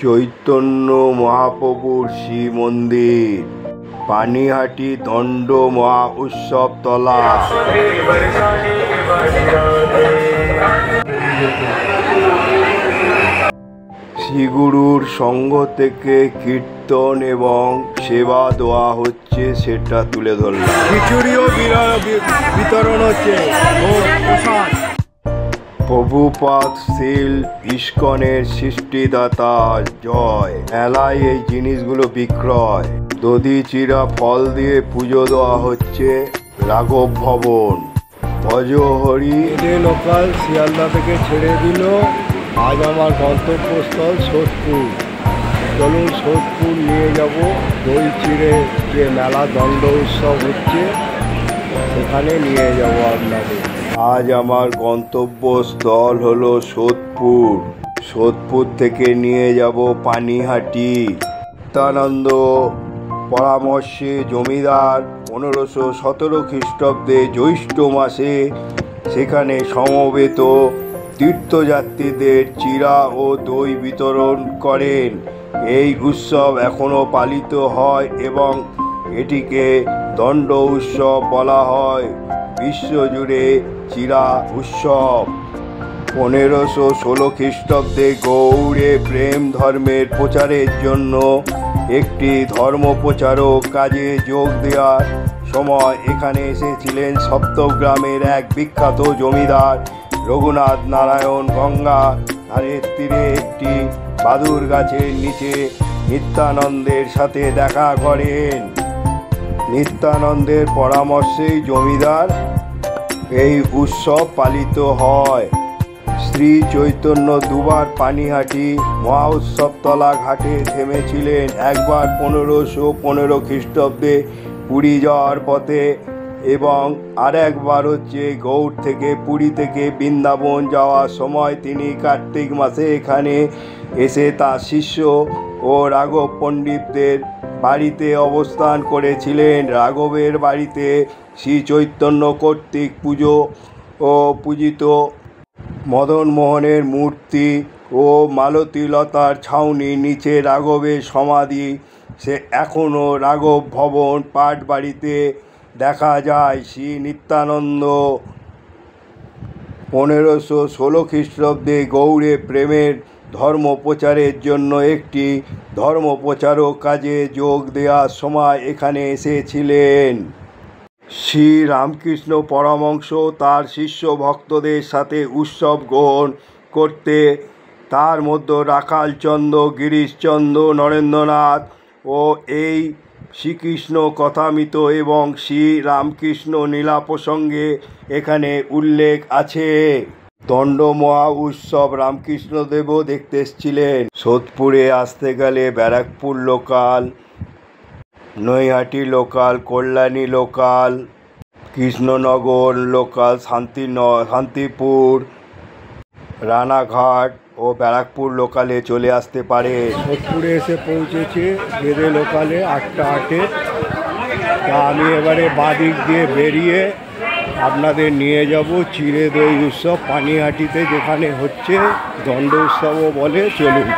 চৈতন্য মহাপ্রভুর শ্রীমন্দির, পানিহাটি দণ্ড মহা উৎসব তলা। শ্রীগুরুর সঙ্গ থেকে কীর্তন এবং সেবা দেওয়া হচ্ছে, সেটা তুলে ধরলাম। খিচুড়িও বিতরণ হচ্ছে ও প্রসাদ। প্রভুপাদ শীল ইস্কনের সৃষ্টিদাতা জয়। মেলায় এই জিনিসগুলো বিক্রয়। দধি চিরা ফল দিয়ে পুজো দেওয়া হচ্ছে। রাঘব ভবন ভজহরি লোকাল শিয়ালদা থেকে ছেড়ে দিল। আজ আমার গন্তব্যস্থল সোদপুর। চলুন সোদপুর নিয়ে যাব। দই চিড়ে যে মেলা দণ্ড উৎসব হচ্ছে সেখানে নিয়ে যাব আপনাদের। আজ আমার গন্তব্যস্থল হলো সোদপুর। সোদপুর থেকে নিয়ে যাব পানিহাটি। নিত্যানন্দ পরামর্শে জমিদার 1517 খ্রিস্টাব্দে জ্যৈষ্ঠ মাসে সেখানে সমবেত তীর্থযাত্রীদের চিরা ও দই বিতরণ করেন। এই উৎসব এখনও পালিত হয় এবং এটিকে দণ্ড উৎসব বলা হয়। বিশ্বজুড়ে চিরা উৎসব। 1516 খ্রিস্টাব্দে গৌড়ে প্রেম ধর্মের প্রচারের জন্য একটি ধর্মপ্রচারক কাজে যোগ দেওয়ার সময় এখানে এসেছিলেন সপ্তগ্রামের এক বিখ্যাত জমিদার রঘুনাথ নারায়ণ। গঙ্গা ধারের তীরে একটি বাদুর গাছের নিচে নিত্যানন্দের সাথে দেখা করেন। নিত্যানন্দের পরামর্শেই জমিদার এই উৎসব পালিত হয়। শ্রী চৈতন্য দুবার পানিহাটি মহা উৎসবতলা ঘাটে থেমেছিলেন। একবার 1515 খ্রিস্টাব্দে পুরী যাওয়ার পথে এবং আরেকবার হচ্ছে গৌড় থেকে পুরী থেকে বৃন্দাবন যাওয়ার সময় তিনি কার্তিক মাসে এখানে এসে তার শিষ্য ও রাঘব পণ্ডিতদের বাড়িতে অবস্থান করেছিলেন। রাঘবের বাড়িতে শ্রী চৈতন্য কর্তৃক পুজো ও পূজিত মদনমোহনের মূর্তি ও মালতীলতার ছাউনি নিচে রাঘবের সমাধি সে এখনও রাঘব ভবন পাটবাড়িতে দেখা যায়। শ্রী নিত্যানন্দ 1516 খ্রিস্টাব্দে গৌড়ে প্রেমের ধর্ম প্রচারের জন্য একটি ধর্মপ্রচারক কাজে যোগ দেওয়ার সময় এখানে এসেছিলেন। শ্রী রামকৃষ্ণ পরমহংস তার শিষ্য ভক্তদের সাথে উৎসব গ্রহণ করতে, তার মধ্যে রাখালচন্দ্র, গিরিশচন্দ্র, নরেন্দ্রনাথ ও এই শ্রীকৃষ্ণ কথামৃত এবং শ্রী রামকৃষ্ণ লীলা প্রসঙ্গে এখানে উল্লেখ আছে। দণ্ড মহা উৎসব রামকৃষ্ণদেবও দেখতে এসেছিলেন। সোদপুরে আসতে গেলে Barrackpore local, Naihati local, Kalyani local, Krishnanagar local, Santipur, Ranaghat ও ব্যারাকপুর লোকালে চলে আসতে পারে। সোদপুরে এসে পৌঁছেছে বেদে লোকালে 8টা 8-এ। তা আমি এবারে বাদিক দিয়ে বেরিয়ে আপনাদের নিয়ে যাব চিড়ে দই উৎসব পানিহাটিতে, যেখানে হচ্ছে দণ্ড উৎসবও বলে। চলুন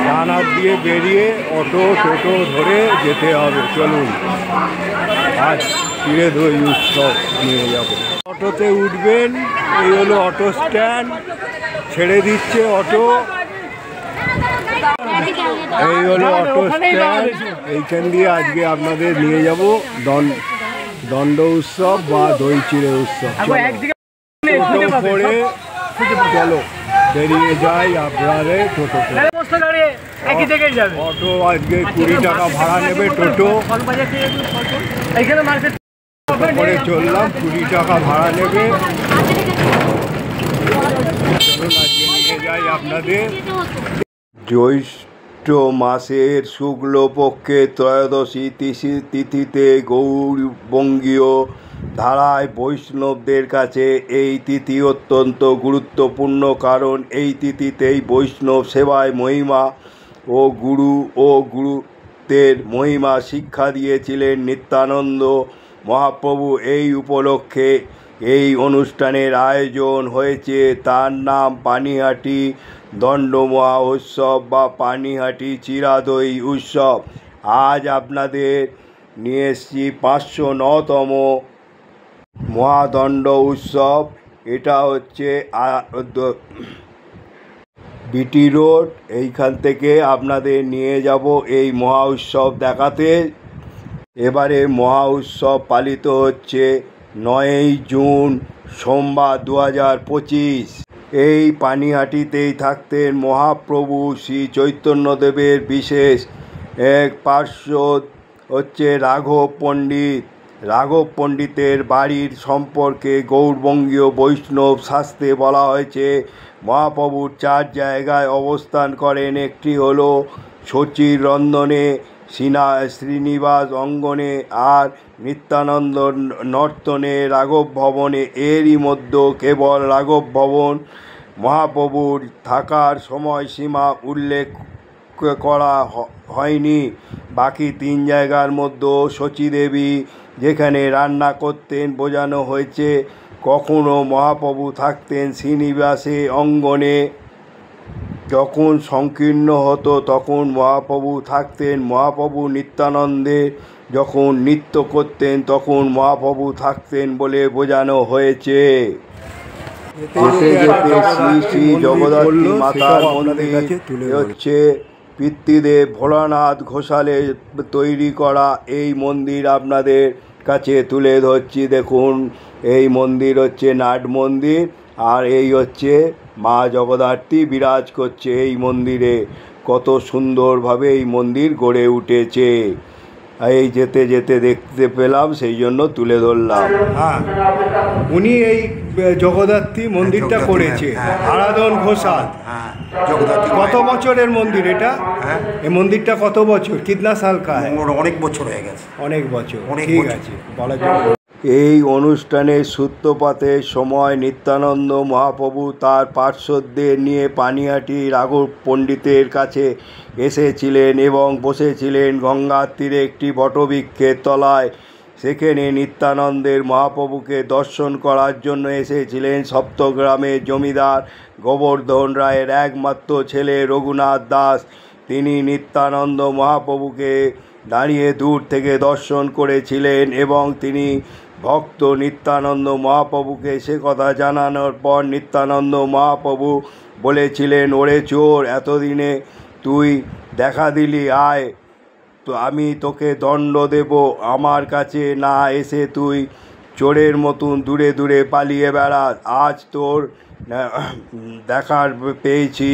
রানার দিয়ে বেরিয়ে অটো টোটো ধরে যেতে হবে। চলুন আজ চিড়ে দই উৎসব নিয়ে যাব। অটোতে উঠবেন, এই হলো অটো স্ট্যান্ড, ছেড়ে দিচ্ছে অটো। এই হলো অটো স্ট্যান্ড, এইখান দিয়ে আজকে আপনাদের নিয়ে যাব দণ্ড উৎসব বা দই চিড়ে উৎসব। চলো বেরিয়ে যাই আপনারে টোটো করে। অটো আজকে 20 টাকা ভাড়া নেবে টোটো করে চললাম। 20 টাকা ভাড়া নেবে। আজকে নিয়ে যাই আপনাদের। জ্যৈষ্ঠ মাসের শুক্লপক্ষে ত্রয়োদশী তিথিতে গৌরবঙ্গীয় ধারায় বৈষ্ণবদের কাছে এই তিথি অত্যন্ত গুরুত্বপূর্ণ, কারণ এই তিথিতেই বৈষ্ণব সেবায় মহিমা ও গুরুত্বের মহিমা শিক্ষা দিয়েছিলেন নিত্যানন্দ মহাপ্রভু। এই উপলক্ষে এই অনুষ্ঠানের আয়োজন হয়েছে। তার নাম পানিহাটি দণ্ড মহা উৎসব বা পানিহাটি চিরাদই উৎসব। আজ আপনাদের নিয়ে এসছি 509তম মহাদণ্ড উৎসব। এটা হচ্ছে বিটি রোড। এইখান থেকে আপনাদের নিয়ে যাব এই মহা উৎসব দেখাতে। এবারে মহা উৎসব পালিত হচ্ছে 9ই জুন সোমবার 2025। এই পানিহাটিতেই থাকতেন মহাপ্রভু শ্রী চৈতন্যদেবের বিশেষ এক পার্শ্বদ হচ্ছে রাঘব পণ্ডিত। রাঘব পণ্ডিতের বাড়ির সম্পর্কে গৌড়বঙ্গীয় বৈষ্ণব শাস্ত্রে বলা হয়েছে মহাপ্রভুর 4 জায়গায় অবস্থান করেন। একটি হলো শচীর রন্ধনে, শ্রীনিবাস অঙ্গনে আর নিত্যানন্দ নর্তনে রাঘব ভবনে। এরই মধ্যে কেবল রাঘব ভবন মহাপ্রভুর থাকার সময়সীমা উল্লেখ করা হয়নি। বাকি 3 জায়গার মধ্যে শচীদেবী যেখানে রান্না করতেন বোঝানো হয়েছে। কখনো মহাপ্রভু থাকতেন শ্রীনিবাসে অঙ্গনে, যখন সংকীর্ণ হতো তখন মহাপ্রভু থাকতেন। মহাপ্রভু নিত্যানন্দে যখন নৃত্য করতেন তখন মহাপ্রভু থাকতেন বলে বোঝানো হয়েছে। যেতে যেতে শ্রী শ্রী জগদ্ধাত্রী মাতার মন্দির হচ্ছে পিতৃদেব ভোলানাথ ঘোষালের তৈরি করা এই মন্দির আপনাদের কাছে তুলে ধরছি। দেখুন, এই মন্দির হচ্ছে নাট মন্দির, আর এই হচ্ছে মা জগদ্ধাত্রী বিরাজ করছে এই মন্দিরে। কত সুন্দরভাবে এই মন্দির গড়ে উঠেছে। এই যেতে যেতে দেখতে পেলাম, সেই জন্য তুলে ধরলাম। হ্যাঁ, উনি এই জগদ্ধাত্রী মন্দিরটা করেছে, আরাধন ঘোষাল। কত বছরের মন্দির এটা? এই মন্দিরটা কত বছর, কিতনা সাল কা হ্যায়? অনেক বছর হয়ে গেছে। অনেক বছর, ঠিক আছে বলার জন্য। এই অনুষ্ঠানের সূত্রপাতের সময় নিত্যানন্দ মহাপ্রভু তার পার্শ্বদের নিয়ে পানিহাটি রাঘব পণ্ডিতের কাছে এসেছিলেন এবং বসেছিলেন গঙ্গার তীরে একটি বটবৃক্ষের তলায়। সেখানে নিত্যানন্দের মহাপ্রভুকে দর্শন করার জন্য এসেছিলেন সপ্তগ্রামের জমিদার গোবর্ধন রায়ের একমাত্র ছেলে রঘুনাথ দাস। তিনি নিত্যানন্দ মহাপ্রভুকে দাঁড়িয়ে দূর থেকে দর্শন করেছিলেন এবং তিনি ভক্ত নিত্যানন্দ মহাপ্রভুকে সে কথা জানানোর পর নিত্যানন্দ মহাপ্রভু বলেছিলেন, ওরে চোর, এতদিনে তুই দেখা দিলি, আয় তো আমি তোকে দণ্ড দেব। আমার কাছে না এসে তুই চোরের মতন দূরে দূরে পালিয়ে বেড়াস। আজ তোর দেখার পেয়েছি,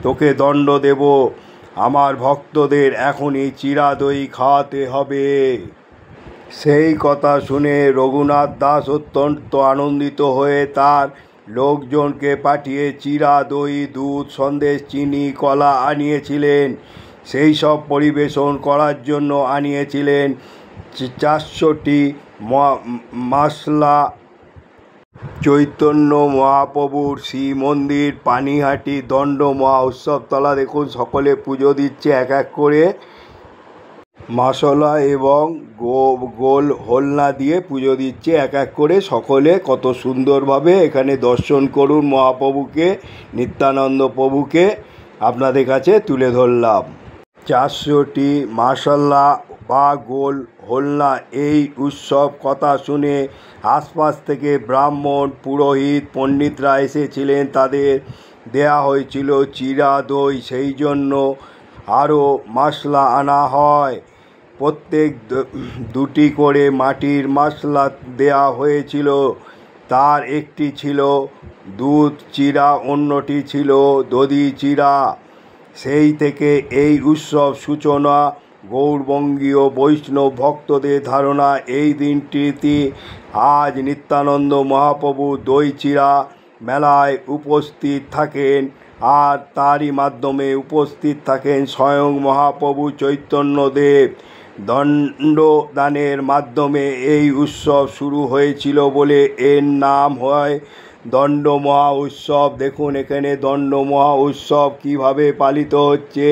তোকে দণ্ড দেব। আমার ভক্তদের এখনই চিরাদই খাওয়াতে হবে। সেই কথা শুনে রঘুনাথ দাস অত্যন্ত আনন্দিত হয়ে তার লোকজনকে পাঠিয়ে চিরা, দই, দুধ, সন্দেশ, চিনি, কলা আনিয়েছিলেন। সেই সব পরিবেশন করার জন্য আনিয়েছিলেন 400টি মশলা। চৈতন্য মহাপ্রভুর শ্রী মন্দির পানিহাটি দণ্ড মহা উৎসবতলা। দেখুন, সকলে পুজো দিচ্ছে এক এক করে। মশলা এবং গোল হোলনা দিয়ে পুজো দিচ্ছে এক এক করে। সকলে কত সুন্দরভাবে এখানে দর্শন করুন মহাপ্রভুকে, নিত্যানন্দ প্রভুকে আপনাদের কাছে তুলে ধরলাম। 400টি মশলা বা গোল হোলনা। এই উৎসব কথা শুনে আশপাশ থেকে ব্রাহ্মণ, পুরোহিত, পণ্ডিতরা এসেছিলেন। তাদের দেয়া হয়েছিল চিরা, দই। সেই জন্য আরও মশলা আনা হয়। প্রত্যেক 2টি করে মাটির মশলা দেয়া হয়েছিল। তার একটি ছিল দুধ চিরা, অন্যটি ছিল দধি চিরা। সেই থেকে এই উৎসব সূচনা। গৌড়বঙ্গীয় বৈষ্ণব ভক্তদের ধারণা এই দিনটিতে আজ নিত্যানন্দ মহাপ্রভু দই চিরা মেলায় উপস্থিত থাকেন, আর তারই মাধ্যমে উপস্থিত থাকেন স্বয়ং মহাপ্রভু চৈতন্যদেব। দণ্ডদানের মাধ্যমে এই উৎসব শুরু হয়েছিল বলে এর নাম হয় দণ্ড মহা উৎসব। দেখুন, এখানে দণ্ড মহা উৎসব কীভাবে পালিত হচ্ছে,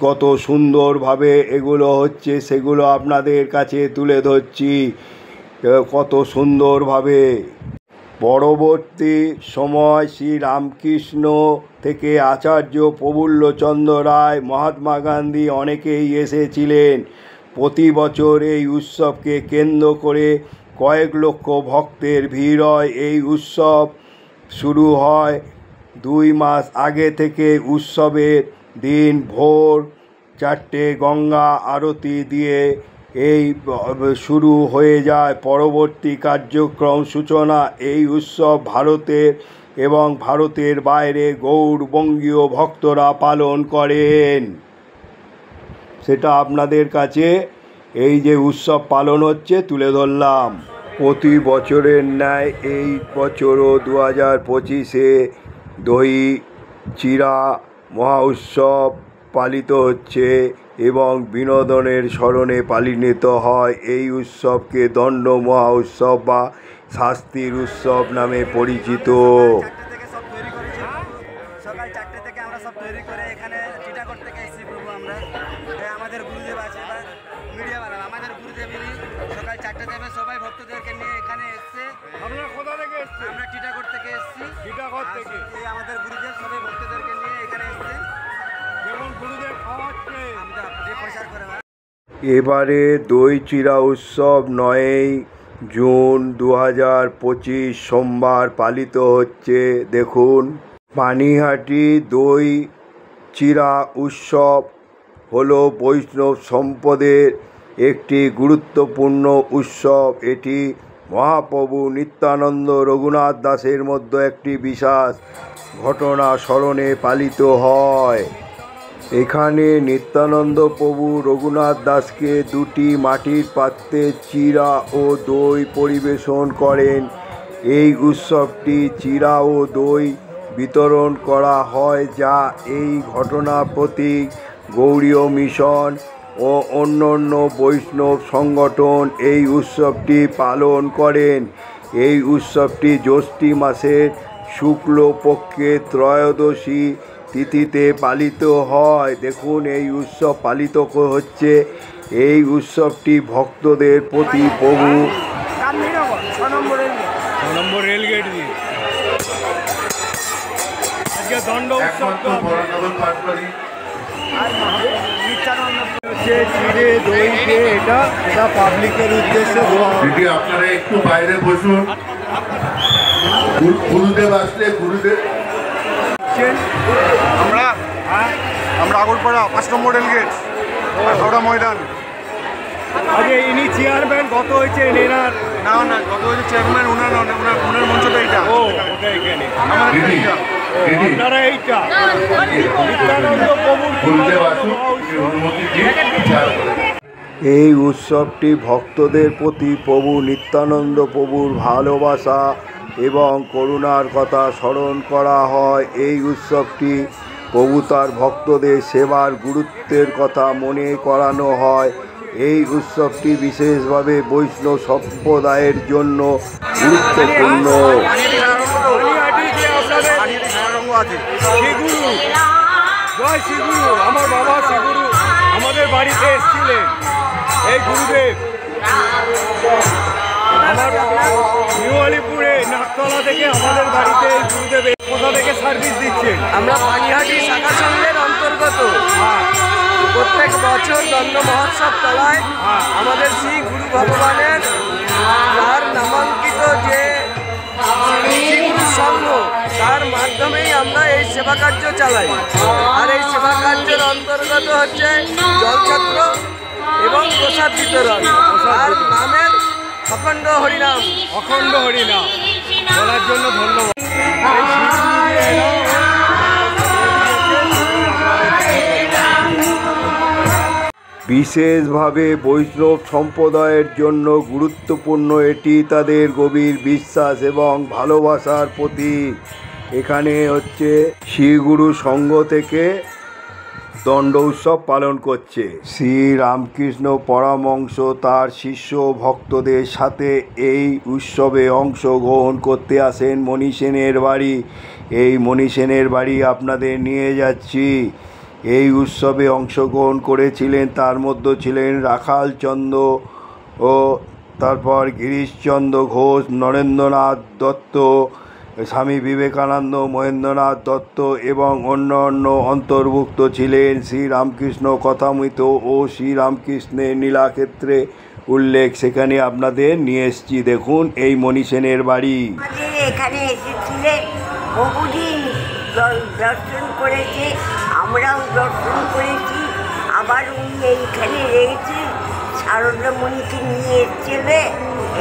কত সুন্দরভাবে এগুলো হচ্ছে, সেগুলো আপনাদের কাছে তুলে ধরছি কত সুন্দরভাবে। পরবর্তী সময় শ্রী রামকৃষ্ণ থেকে আচার্য প্রফুল্লচন্দ্র রায়, মহাত্মা গান্ধী অনেকেই এসেছিলেন। প্রতি বছর এই উৎসবকে কেন্দ্র করে কয়েক লক্ষ ভক্তের ভিড় হয়। এই উৎসব শুরু হয় 2 মাস আগে থেকে। উৎসবের দিন ভোর 4টে গঙ্গা আরতি দিয়ে এই শুরু হয়ে যায় পরবর্তী কার্যক্রম সূচনা। এই উৎসব ভারতের এবং ভারতের বাইরে গৌড়বঙ্গীয় ভক্তরা পালন করেন। সেটা আপনাদের কাছে এই যে উৎসব পালন হচ্ছে তুলে ধরলাম। প্রতি বছরের ন্যায় এই বছরও 2025-এ দই চিড়া মহা উৎসব পালিত হচ্ছে এবং বিনোদনের স্মরণে পালিত হয়। এই উৎসবকে দণ্ড মহা উৎসব বা শাস্তির উৎসব নামে পরিচিত। সকাল 4টে থেকে আমরা সব তৈরি করে এখানে টিটাগড় থেকে এসেছি প্রভু। আমরা আমাদের গুরুদেব আছে বা মিডিয়াওয়ালা, আমাদের গুরুদেব সকাল 4টে থেকে সবাই ভক্তদেরকে নিয়ে এখানে এসছে। আপনারা কোথা থেকে এসছেন? আমরা টিটাগড় থেকে এসেছি। টিটাগড় থেকে আমাদের গুরুদেব সবাই ভক্তদেরকে নিয়ে এখানে এসছে। যেমন গুরুদেব খাওয়াচ্ছে আমরা প্রচার করে এবারে দই চিড়া উৎসব 9ই জুন 2025 সোমবার পালিত হচ্ছে। দেখুন, পানিহাটি দই চিড়া উৎসব হলো বৈষ্ণব সম্প্রদায়ের একটি গুরুত্বপূর্ণ উৎসব। এটি মহাপ্রভু নিত্যানন্দ রঘুনাথ দাসের মধ্যে একটি বিশেষ ঘটনা স্মরণে পালিত হয়। এখানে নিত্যানন্দ প্রভু রঘুনাথ দাসকে 2টি মাটির পাত্রে চিড়া ও দই পরিবেশন করেন। এই উৎসবটি চিড়া ও দই বিতরণ করা হয়, যা এই ঘটনার প্রতীক। গৌড়ীয় মিশন ও অন্যান্য বৈষ্ণব সংগঠন এই উৎসবটি পালন করেন। এই উৎসবটি জ্যৈষ্ঠ মাসের শুক্লপক্ষের ত্রয়োদশী তিথিতে পালিত হয়। দেখুন, এই উৎসব পালিত হচ্ছে। এই উৎসবটি ভক্তদের প্রতি প্রভু 6 নম্বর রেলগেট দিয়ে আজকে দণ্ড উৎসব হচ্ছে। চিড়ে দই খেয়ে এটা পাবলিকের উদ্দেশ্যে দেওয়া হবে। দিদি আপনারা একটু বাইরে বসুন। গুরুদেব আসলে গুরুদেব আমরা আগরপাড়া 5 নম্বর রেলগেট হাওড়া ময়দান। আগে ইনি চেয়ারম্যান, কত হয়েছে এনার? না কত হয়েছে চেয়ারম্যান ওনার মঞ্চটা এইটা। ও ওটা এখানে আমাদের দিদি এইটা। দিদি আপনারা এইটা নিত্যানন্দ প্রভুর গুরুদেব আসুন, অনুমতি দিন। এই উৎসবটি ভক্তদের প্রতি প্রভু নিত্যানন্দ প্রভুর ভালোবাসা এবং করুণার কথা স্মরণ করা হয়। এই উৎসবটি প্রভু তার ভক্তদের সেবার গুরুত্বের কথা মনে করানো হয়। এই উৎসবটি বিশেষভাবে বৈষ্ণব সম্প্রদায়ের জন্য গুরুত্বপূর্ণ। শ্রীগুরু, জয় শ্রীগুরু। আমার বাবা শ্রীগুরু আমাদের বাড়িতে এসেছিলেন। এই গুরুদেব আমার নিউ আলিপুরে নাকতলা থেকে আমাদের বাড়িতে এই গুরুদেব কোথা থেকে সার্ভিস দিচ্ছেন? আমরা পানিহাটি শাখা সংঘের অন্তর্গত। প্রত্যেক বছর দণ্ড মহোৎসব তলায় আমাদের শ্রী গুরু ভগবানের তার নামাঙ্কিত যে শ্রী গুরু সংঘ, তার মাধ্যমেই আমরা এই সেবা কার্য চালাই। আর এই সেবা কার্যের অন্তর্গত হচ্ছে জলছত্র এবং প্রসাদ বিতরণ আর নামের অখণ্ড হরিনাম। অখণ্ড হরিনাম বলার জন্য ধন্যবাদ। বিশেষভাবে বৈষ্ণব সম্প্রদায়ের জন্য গুরুত্বপূর্ণ। এটি তাদের গভীর বিশ্বাস এবং ভালোবাসার প্রতীক। এখানে হচ্ছে শ্রীগুরু সংঘ থেকে দণ্ড উৎসব পালন করছে। শ্রী রামকৃষ্ণ পরমহংস তার শিষ্য ভক্তদের সাথে এই উৎসবে অংশগ্রহণ করতে আসেন মণি সেনের বাড়ি। এই মণি সেনের বাড়ি আপনাদের নিয়ে যাচ্ছি। এই উৎসবে অংশগ্রহণ করেছিলেন, তার মধ্যে ছিলেন রাখালচন্দ্র ও তারপর গিরিশচন্দ্র ঘোষ, নরেন্দ্রনাথ দত্ত, স্বামী বিবেকানন্দ, মহেন্দ্রনাথ দত্ত এবং অন্য অন্তর্ভুক্ত ছিলেন। শ্রীরামকৃষ্ণ কথামৃত ও শ্রীরামকৃষ্ণের নীলাক্ষেত্রে উল্লেখ সেখানে আপনাদের নিয়ে এসেছি। দেখুন এই মণি সেনের বাড়ি। এখানে এসেছিলেন, বহুদিন দর্শন করেছে, আমরাও দর্শন করেছি। আবার উনি এইখানে রয়েছে, শারদামণিকে নিয়ে এসেছিলে,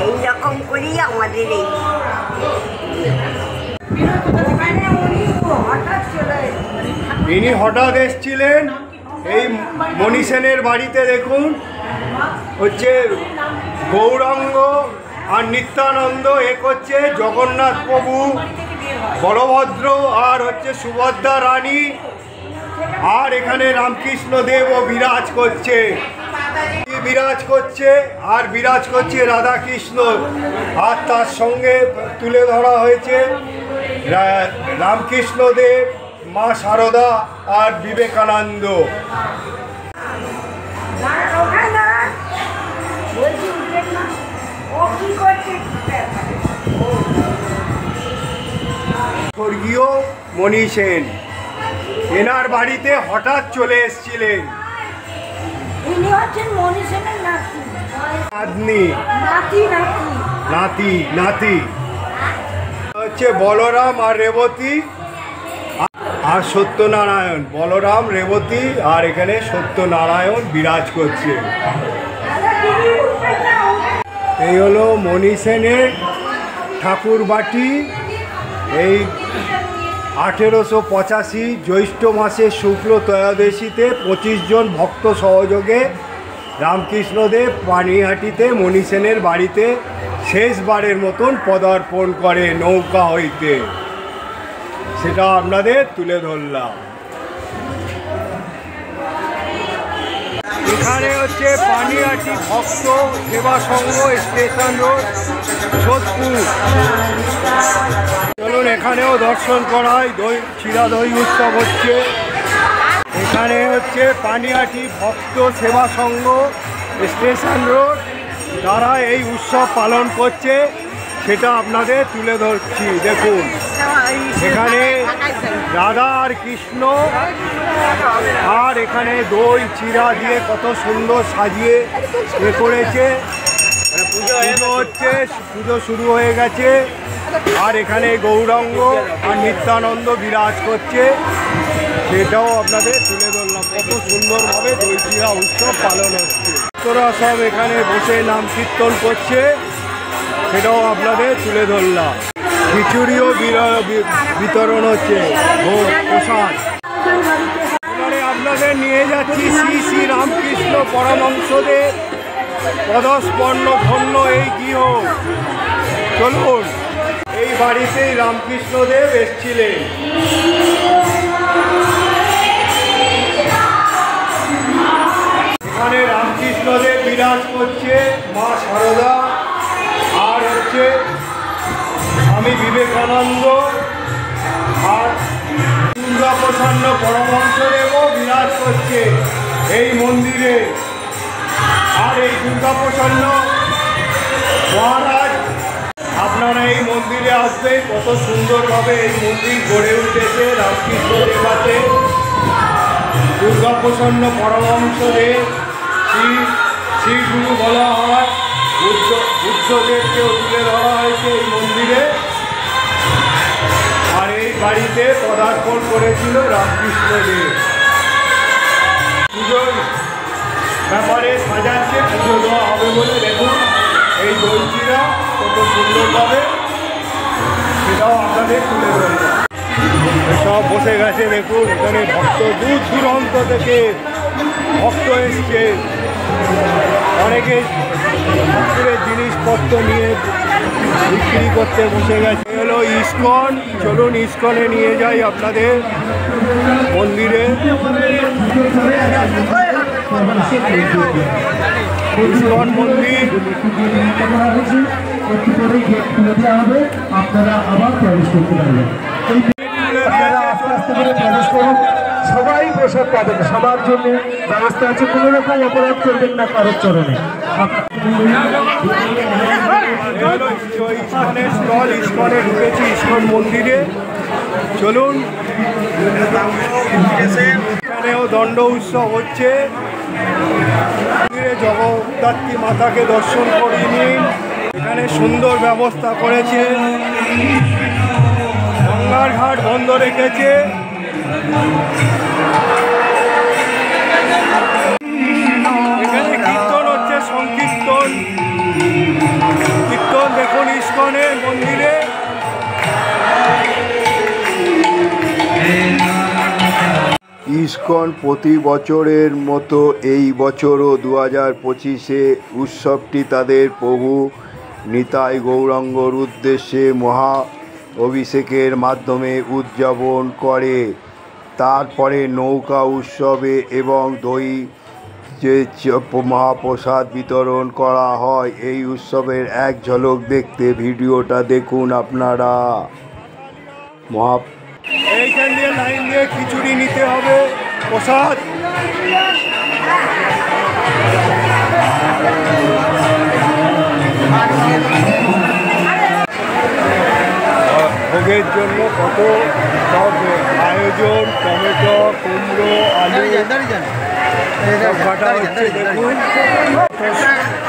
এইরকম করেই আমাদের এই ইনি হঠাৎ এসেছিলেন এই মণি সেনের বাড়িতে। দেখুন হচ্ছে গৌরাঙ্গ আর নিত্যানন্দ, এক হচ্ছে জগন্নাথ প্রভু, বলভদ্র আর হচ্ছে সুভদ্রা রানী, আর এখানে রামকৃষ্ণ দেবও বিরাজ করছে, আর বিরাজ করছে রাধাকৃষ্ণ। আর তার সঙ্গে তুলে ধরা হয়েছে রামকৃষ্ণ দেব, মা শারদা আর বিবেকানন্দ। স্বর্গীয় মণি সেন এনার বাড়িতে হঠাৎ চলে এসেছিলেন। ইনি হচ্ছেন মণি সেনের নাতি হচ্ছে বলরাম আর রেবতী আর সত্যনারায়ণ। বলরাম, রেবতী আর এখানে সত্যনারায়ণ বিরাজ করছে। এই হলো মণি সেনের ঠাকুর বাটি। এই 1885 জ্যৈষ্ঠ মাসের শুক্ল ত্রয়োদশীতে 25 জন ভক্ত সহযোগে রামকৃষ্ণদেব পানিহাটিতে মণি সেনের বাড়িতে শেষবারের মতন পদার্পণ করে নৌকা হইতে, সেটা আপনাদের তুলে ধরলাম। এখানে হচ্ছে পানিহাটি ভক্ত সেবা সংঘ, স্টেশন রোড, সোদপুর। চলুন এখানেও দর্শন করায়। চিরা দই উৎসব হচ্ছে। এখানে হচ্ছে পানিহাটি ভক্ত সেবা সংঘ, স্টেশন রোড, তারা এই উৎসব পালন করছে, সেটা আপনাদের তুলে ধরছি। দেখুন এখানে রাধা আর কৃষ্ণ, আর এখানে দই চিরা দিয়ে কত সুন্দর সাজিয়ে করেছে। পুজো হচ্ছে, পুজো শুরু হয়ে গেছে। আর এখানে গৌরাঙ্গ আর নিত্যানন্দ বিরাজ করছে, সেটাও আপনাদের তুলে ধরলাম। কত সুন্দরভাবে দই চিরা উৎসব পালন হচ্ছে। তোরা সব এখানে বসে নাম কীর্তন করছে, সেটাও আপনাদের তুলে ধরলাম। খিচুড়িও বিতরণ হচ্ছে, ভোগ প্রসাদ। এবারে আপনাদের নিয়ে যাচ্ছি শ্রী শ্রী রামকৃষ্ণ পরমহংসদেব পদস্পর্ণ ধন্য এই গৃহ। চলুন, এই বাড়িতেই রামকৃষ্ণদেব এসেছিলেন। এখানে রামকৃষ্ণদেব বিরাজ করছে, মা শারদা আর হচ্ছে স্বামী বিবেকানন্দ আর দুর্গাপ্রসন্ন পরমহংসদেবও বিরাজ করছে এই মন্দিরে। আর এই দুর্গাপ্রসন্ন মহারাজ, আপনারা এই মন্দিরে আসবেন। কত সুন্দরভাবে এই মন্দির গড়ে উঠেছে রামকৃষ্ণদেব আছে। দুর্গাপ্রসন্ন পরমহংসদেব শ্রী গুরু বলা হয়, বুদ্ধদেবকেও তুলে ধরা হয়েছে এই মন্দিরে। আর এই বাড়িতে পদার্পণ করেছিল রামকৃষ্ণদেব। পুজোর ব্যাপারে সাজাচ্ছে, পুজো দেওয়া হবে বলে। দেখুন এই দইচিরা কত সুন্দরভাবে, সেটাও আপনাদের তুলে ধরলাম। সব বসে গেছে। দেখুন এখানে ভক্ত দূর দূরান্ত থেকে ভক্ত এসছে, অনেকে ঠাকুরের জিনিসপত্র নিয়ে বিক্রি করতে বসে গেছে। হলো ইস্কন। চলুন ইস্কনে নিয়ে যাই আপনাদের মন্দিরে। ইস্কন মন্দির। আপনারা আবার প্রবেশ করতে পারবেন। সবাই প্রসাদ পাবেন, সবার জন্য ব্যবস্থা আছে। কোনো রকম অপরাধ করবেন না কারোর চরণে। ইস্কনের স্টল, ইস্কনে ঢুকেছি, ইস্কন মন্দিরে। চলুন, এখানেও দণ্ড উৎসব হচ্ছে। মন্দিরে জগদ্ধাত্রী মাতাকে দর্শন করে নিন। এখানে সুন্দর ব্যবস্থা করেছে, গঙ্গার ঘাট বন্ধ রেখেছে। এখানে কীর্তন হচ্ছে, সংকীর্তন কীর্তন দেখুন ইস্কনের মন্দিরে। ইস্কন প্রতি বছরের মতো এই বছরও 2025-এ উৎসবটি তাদের প্রভু নিতাই গৌরাঙ্গর উদ্দেশ্যে মহা অভিষেকের মাধ্যমে উদযাপন করে। তারপরে নৌকা উৎসবে এবং দই যে মহাপ্রসাদ বিতরণ করা হয়। এই উৎসবের এক ঝলক দেখতে ভিডিওটা দেখুন আপনারা। এইখান দিয়ে লাইন দিয়ে খিচুড়ি নিতে হবে, প্রসাদ। ভোগের জন্য কত সব আয়োজন, টমেটো, কুমড়ো, আলু সব কাটা হচ্ছে। দেখুন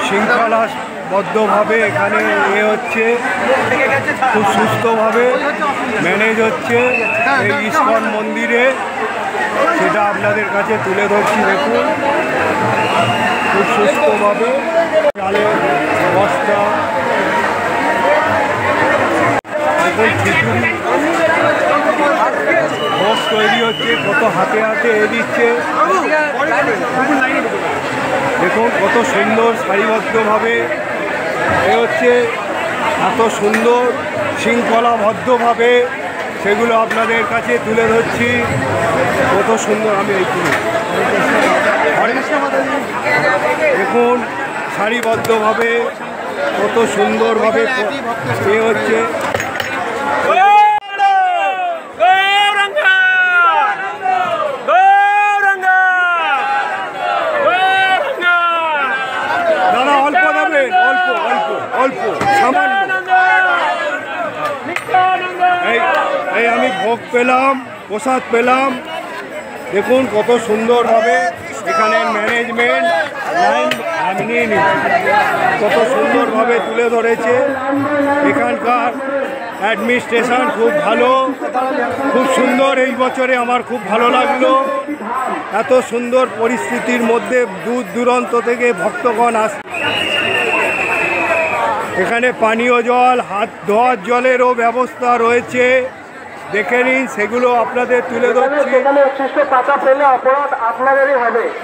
শৃঙ্খলাবদ্ধভাবে এখানে হচ্ছে, খুব সুস্থভাবে ম্যানেজ হচ্ছে এই ইস্কন মন্দিরে, সেটা আপনাদের কাছে তুলে ধরছি। দেখুন খুব সুস্থভাবে চালের বস্তা, দেখুন খিচুড়ি ভোগ তৈরি হচ্ছে, কত হাতে হাতে দিচ্ছে। দেখুন কত সুন্দর সারিবদ্ধভাবে হচ্ছে, এত সুন্দর শৃঙ্খলাবদ্ধভাবে সেগুলো আপনাদের কাছে তুলে ধরছি। কত সুন্দর, আমি এই দেখুন সারিবদ্ধভাবে কত সুন্দরভাবে হচ্ছে। দাদা অল্প দেবেন, অল্প অল্প অল্প সামান্য। এই আমি ভোগ পেলাম, প্রসাদ পেলাম। দেখুন কত সুন্দরভাবে এখানের ম্যানেজমেন্ট লাইন আমি নিয়ে নিচ্ছি, কত সুন্দরভাবে তুলে ধরেছে। এখানকার অ্যাডমিনিস্ট্রেশন খুব ভালো, খুব সুন্দর। এই বছরে আমার খুব ভালো লাগলো, এত সুন্দর পরিস্থিতির মধ্যে দূর দূরান্ত থেকে ভক্তগণ আস। এখানে পানীয় জল, হাত ধোয়ার জলেরও ব্যবস্থা রয়েছে, দেখে নিন, সেগুলো আপনাদের তুলে ধরছি।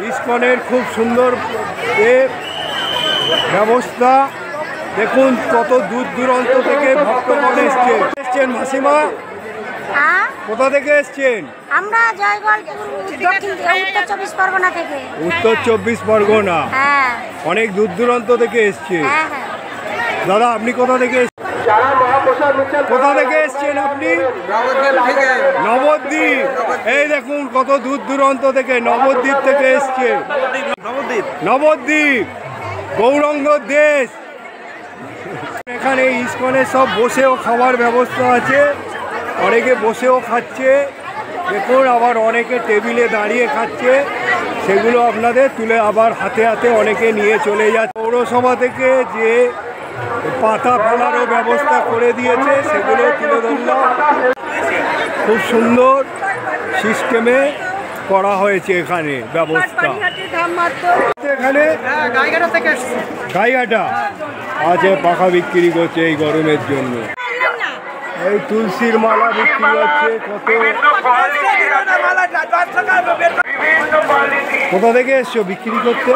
ইস্কনের খুব সুন্দর ব্যবস্থা। দেখুন কত দূর দূরান্ত থেকে ভক্তগণ এসছেন। মাসিমা কোথা থেকে এসছেন? আমরা জয়গলপুর উত্তর 24 পরগনা থেকে। উত্তর 24 পরগনা, হ্যাঁ। অনেক দূর দূরান্ত থেকে এসছে। হ্যাঁ হ্যাঁ। দাদা আপনি কোথা থেকে কোথা থেকে এসছেন আপনি? নবদ্বীপ। এই দেখুন কত দূর দূরান্ত থেকে নবদ্বীপ থেকে এসছে। নবদ্বীপ গৌরাঙ্গ দেশ। এখানে ইস্কনে সব বসেও খাওয়ার ব্যবস্থা আছে, অনেকে বসেও খাচ্ছে। দেখুন আবার অনেকে টেবিলে দাঁড়িয়ে খাচ্ছে, সেগুলো আপনাদের তুলে আবার হাতে হাতে অনেকে নিয়ে চলে যাচ্ছে। পৌরসভা থেকে যে পাতা ফেলারও ব্যবস্থা করে দিয়েছে, সেগুলো তুলে ধরলাম। খুব সুন্দর সিস্টেমে করা হয়েছে এখানে ব্যবস্থা। এখানে গাইঘাটা আছে, পাখা বিক্রি করছে এই গরমের জন্য। এই তুলসীর মালা বিক্রি হচ্ছে কত। কোথা থেকে এসছো বিক্রি করতে?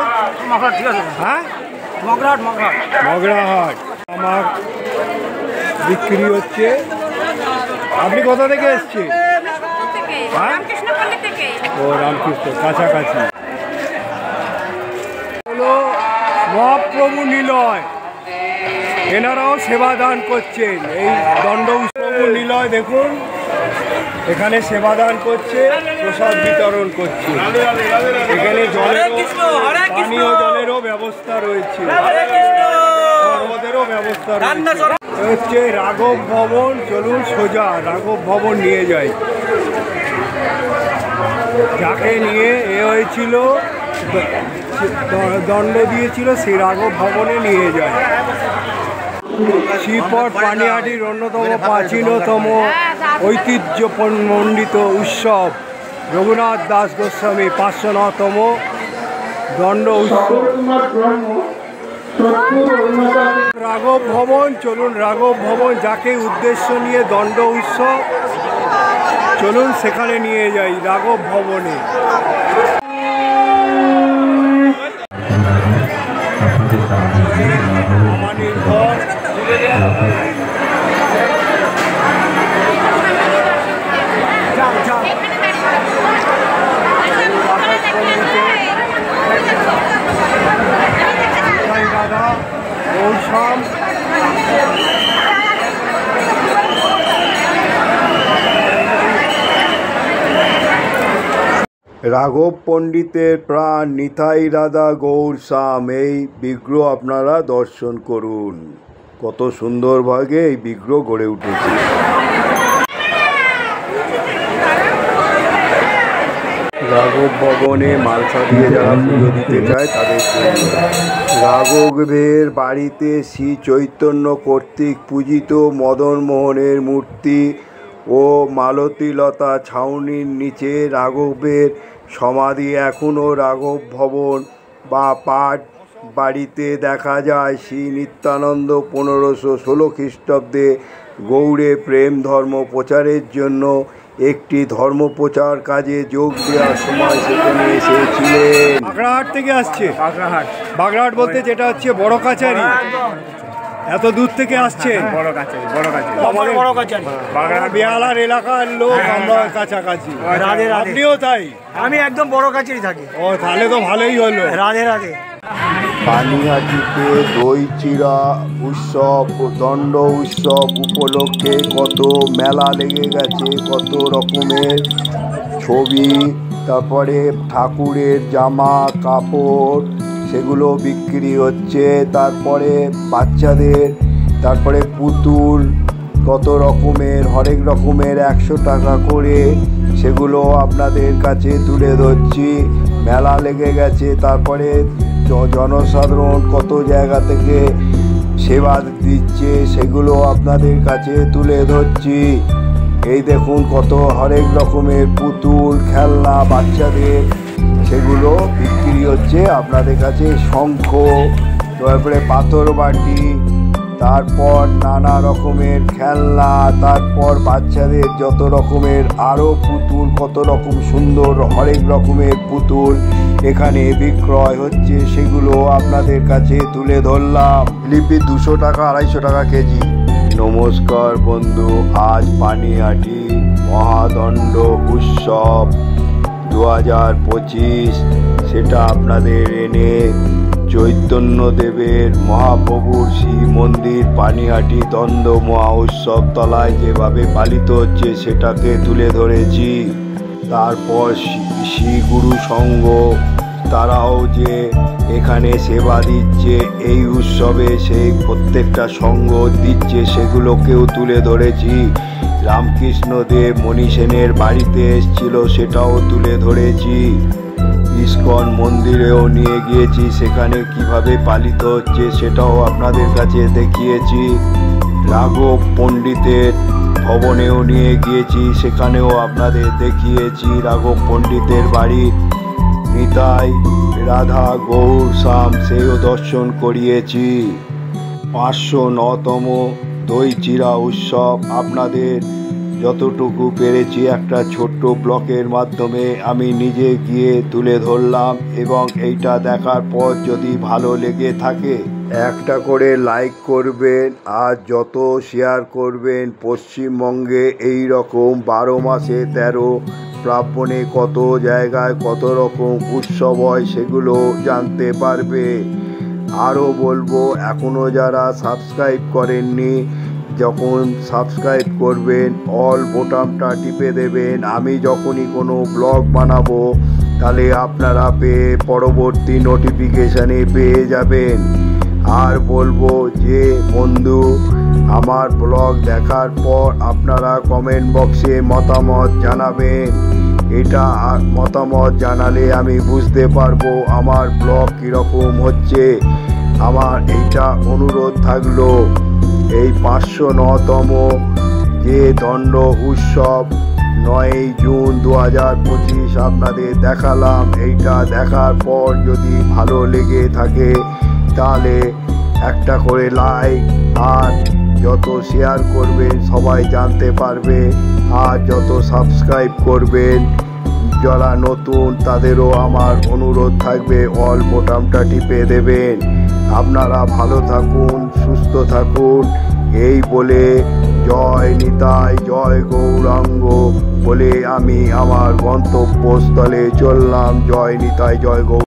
হ্যাঁ, মগরাহাট। আমার বিক্রি হচ্ছে। আপনি কোথা থেকে এসছেন? হ্যাঁ, ও রামকৃষ্ণ, কাছাকাছি। হলো মহাপ্রভু নিলয়, এনারাও সেবা দান করছেন। এই দণ্ড প্রভু নিলয় দেখুন, এখানে সেবা দান করছে, প্রসাদ বিতরণ করছে। এখানে জলেরও, পানীয় জলেরও ব্যবস্থা রয়েছে। রান্নারও ব্যবস্থা রয়েছে। হচ্ছে রাঘব ভবন। চলুন সোজা রাঘব ভবন নিয়ে যাই। যাকে নিয়ে হয়েছিল দণ্ড দিয়েছিল সেই রাঘব ভবনে নিয়ে যায়। শ্রীপট পানিহাটির অন্যতম প্রাচীনতম ঐতিহ্যমণ্ডিত উৎসব রঘুনাথ দাস গোস্বামী 509তম দণ্ড উৎসব। রাঘব ভবন। চলুন রাঘব ভবন, যাকে উদ্দেশ্য নিয়ে দণ্ড উৎসব, চলুন সেখানে নিয়ে যাই রাঘব ভবনে। রাঘব পণ্ডিতের প্রাণ নিতাই রাধা গৌর শ্যাম, এই বিগ্রহ আপনারা দর্শন করুন। কত সুন্দরভাবে এই বিগ্রহ গড়ে উঠেছে। রাঘব ভবনে মালসা দিয়ে যারা পুজো দিতে চায় তাদের জন্য। রাঘবের বাড়িতে শ্রী চৈতন্য কর্তৃক পূজিত মদন মোহনের মূর্তি ও মালতীলতা ছাউনির নিচে রাঘবের সমাধি। এখনও রাঘব ভবন বা পাঠ বাড়িতে দেখা যায়। শ্রী নিত্যানন্দ 1516 খ্রিস্টাব্দে গৌড়ে প্রেম ধর্ম প্রচারের জন্য একটি ধর্ম প্রচার কাজে যোগ দেওয়ার সময় সেখানে এসেছিলেন। বাগড়াহাট থেকে আসছে। বাগড়াহাট বলতে যেটা হচ্ছে বড় কাছারি। এত দূর থেকে আসছেন? আমাদের বেহালার এলাকার লোক, আমরা কাছাকাছি। আপনিও তাই? আমি একদম বড় কাছেই থাকি। ও, তাহলে তো ভালোই হলো। রাধে রাধে। পানিহাটিতে দই চিরা উৎসব, দণ্ড উৎসব উপলক্ষে কত মেলা লেগে গেছে, কত রকমের ছবি, তারপরে ঠাকুরের জামা কাপড় সেগুলো বিক্রি হচ্ছে। তারপরে বাচ্চাদের, তারপরে পুতুল, কত রকমের হরেক রকমের 100 টাকা করে, সেগুলো আপনাদের কাছে তুলে ধরছি। মেলা লেগে গেছে। তারপরে জনসাধারণ কত জায়গা থেকে সেবা দিচ্ছে, সেগুলো আপনাদের কাছে তুলে ধরছি। এই দেখুন কত হরেক রকমের পুতুল, খেলনা বাচ্চাদের, সেগুলো বিক্রি হচ্ছে আপনাদের কাছে। শঙ্খ, তারপরে পাথর বাটি, তারপর নানা রকমের খেলনা, তারপর বাচ্চাদের যত রকমের আরও পুতুল, কত রকম সুন্দর হরেক রকমের পুতুল এখানে বিক্রয় হচ্ছে, সেগুলো আপনাদের কাছে তুলে ধরলাম। লিপি 200 টাকা, 250 টাকা কেজি। নমস্কার বন্ধু, আজ পানিহাটি মহাদণ্ড উৎসব 2025 সেটা আপনাদের এনে চৈতন্যদেবের মহাপ্রভুর শ্রী মন্দির পানিহাটি দ্বন্দ্ব মহা উৎসব তলায় যেভাবে পালিত হচ্ছে সেটাকে তুলে ধরেছি। তারপর শ্রী গুরু সংঘ তারাও যে এখানে সেবা দিচ্ছে এই উৎসবে, সেই প্রত্যেকটা সংঘ দিচ্ছে সেগুলোকেও তুলে ধরেছি। রামকৃষ্ণদেব মণি সেনের বাড়িতে এসেছিল, সেটাও তুলে ধরেছি। ইস্কন মন্দিরেও নিয়ে গিয়েছি, সেখানে কিভাবে পালিত হচ্ছে সেটাও আপনাদের কাছে দেখিয়েছি। রাঘব পণ্ডিতের ভবনেও নিয়ে গিয়েছি, সেখানেও আপনাদের দেখিয়েছি রাঘব পণ্ডিতের বাড়ি। নিতাই রাধা গৌর শ্যাম সেও দর্শন করিয়েছি। 509তম দই চিরা উৎসব আপনাদের যতটুকু পেরেছি একটা ছোট্ট ব্লকের মাধ্যমে আমি নিজে গিয়ে তুলে ধরলাম, এবং এইটা দেখার পর যদি ভালো লেগে থাকে একটা করে লাইক করবেন, আর যত শেয়ার করবেন। পশ্চিমবঙ্গে এই রকম 12 মাসে 13 প্রাপণে কত জায়গায় কত রকম উৎসব হয় সেগুলো জানতে পারবে। আরও বলবো, এখনও যারা সাবস্ক্রাইব করেননি, যখন সাবস্ক্রাইব করবেন অল বোতামটা টিপে দেবেন। আমি যখনই কোনো ব্লগ বানাবো তাহলে আপনারা পরবর্তী নোটিফিকেশানে পেয়ে যাবেন। আর বলবো যে বন্ধু, আমার ব্লগ দেখার পর আপনারা কমেন্ট বক্সে মতামত জানাবেন। এটা মতামত জানালে আমি বুঝতে পারবো আমার ব্লগ কীরকম হচ্ছে। আমার এইটা অনুরোধ থাকলো, এই 509তম যে দণ্ড উৎসব 9 জুন 2025 আপনাদের দেখালাম। এইটা দেখার পর যদি ভালো লেগে থাকে তাহলে একটা করে লাইক আর যত শেয়ার করবেন সবাই জানতে পারবে, আর যত সাবস্ক্রাইব করবেন যারা নতুন তাদেরও আমার অনুরোধ থাকবে অল বোতামটা টিপে দেবেন। আপনারা ভালো থাকুন, সুস্থ থাকুন, এই বলে জয় নিতাই জয় গৌরাঙ্গ বলে আমি আমার গন্তব্যস্থলে চললাম। জয় নিতাই জয় গৌরাঙ্গ।